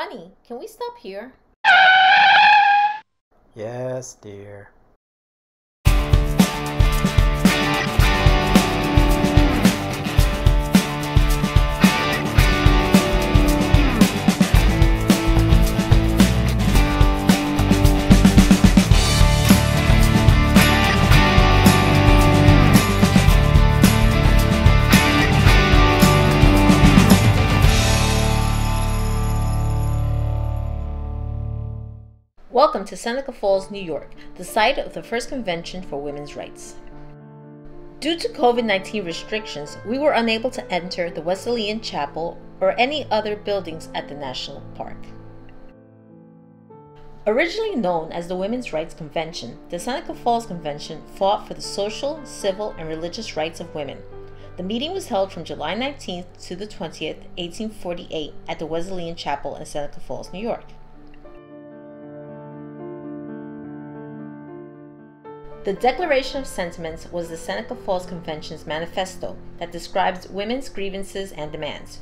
Honey, can we stop here? Yes, dear. Welcome to Seneca Falls, New York, the site of the first convention for women's rights. Due to COVID-19 restrictions, we were unable to enter the Wesleyan Chapel or any other buildings at the National Park. Originally known as the Women's Rights Convention, the Seneca Falls Convention fought for the social, civil, and religious rights of women. The meeting was held from July 19th to the 20th, 1848 at the Wesleyan Chapel in Seneca Falls, New York. The Declaration of Sentiments was the Seneca Falls Convention's manifesto that describes women's grievances and demands.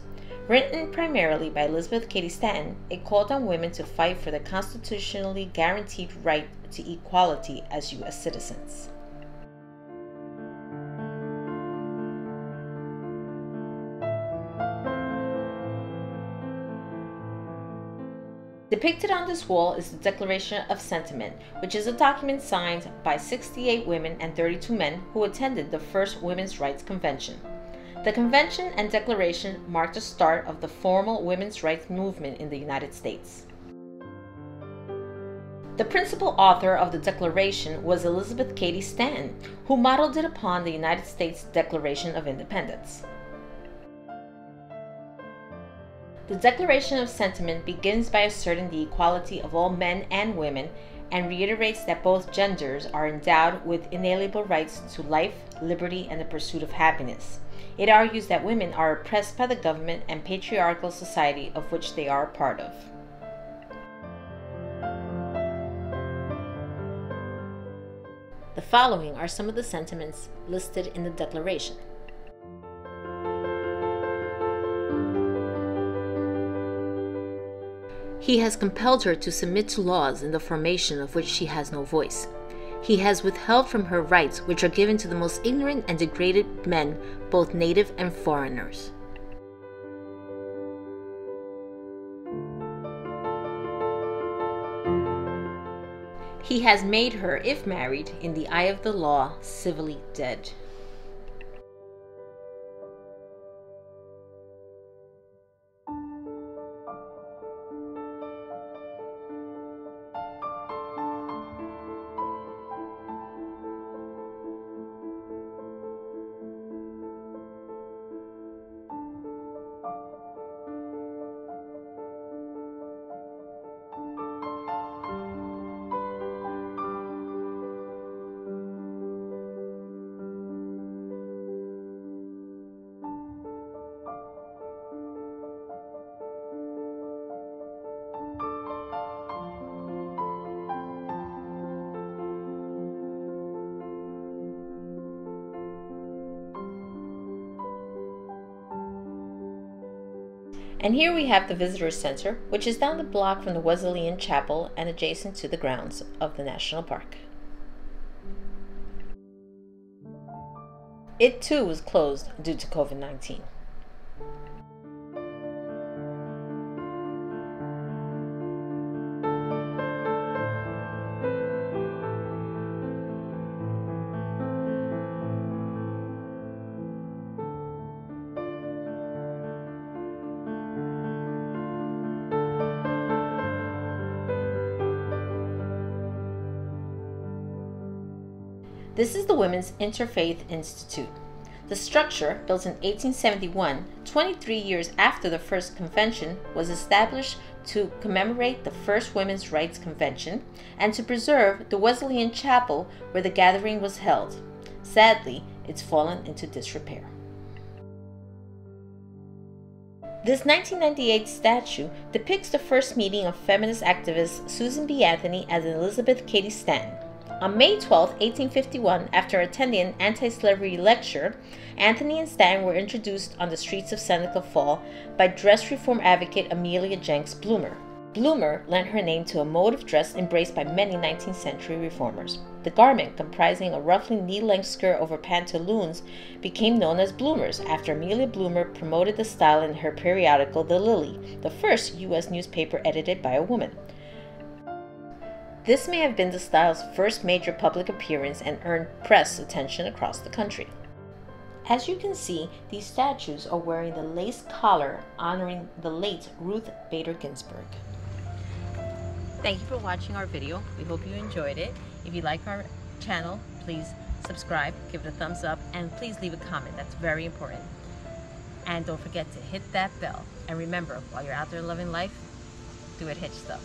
Written primarily by Elizabeth Cady Stanton, it called on women to fight for the constitutionally guaranteed right to equality as U.S. citizens. Depicted on this wall is the Declaration of Sentiment, which is a document signed by 68 women and 32 men who attended the first Women's Rights Convention. The convention and declaration marked the start of the formal women's rights movement in the United States. The principal author of the Declaration was Elizabeth Cady Stanton, who modeled it upon the United States Declaration of Independence. The Declaration of Sentiment begins by asserting the equality of all men and women and reiterates that both genders are endowed with inalienable rights to life, liberty, and the pursuit of happiness. It argues that women are oppressed by the government and patriarchal society of which they are a part of. The following are some of the sentiments listed in the Declaration. He has compelled her to submit to laws in the formation of which she has no voice. He has withheld from her rights which are given to the most ignorant and degraded men, both native and foreigners. He has made her, if married, in the eye of the law, civilly dead. And here we have the Visitor Center, which is down the block from the Wesleyan Chapel and adjacent to the grounds of the National Park. It too was closed due to COVID-19. This is the Women's Interfaith Institute. The structure, built in 1871, 23 years after the first convention, was established to commemorate the first Women's Rights Convention and to preserve the Wesleyan Chapel where the gathering was held. Sadly, it's fallen into disrepair. This 1998 statue depicts the first meeting of feminist activist Susan B. Anthony and Elizabeth Cady Stanton. On May 12, 1851, after attending an anti-slavery lecture, Anthony and Stanton were introduced on the streets of Seneca Falls by dress reform advocate Amelia Jenks Bloomer. Bloomer lent her name to a mode of dress embraced by many 19th century reformers. The garment, comprising a roughly knee-length skirt over pantaloons, became known as bloomers after Amelia Bloomer promoted the style in her periodical The Lily, the first U.S. newspaper edited by a woman. This may have been the style's first major public appearance and earned press attention across the country. As you can see, these statues are wearing the lace collar honoring the late Ruth Bader Ginsburg. Thank you for watching our video. We hope you enjoyed it. If you like our channel, please subscribe, give it a thumbs up, and please leave a comment. That's very important. And don't forget to hit that bell. And remember, while you're out there loving life, do it hitch stuff.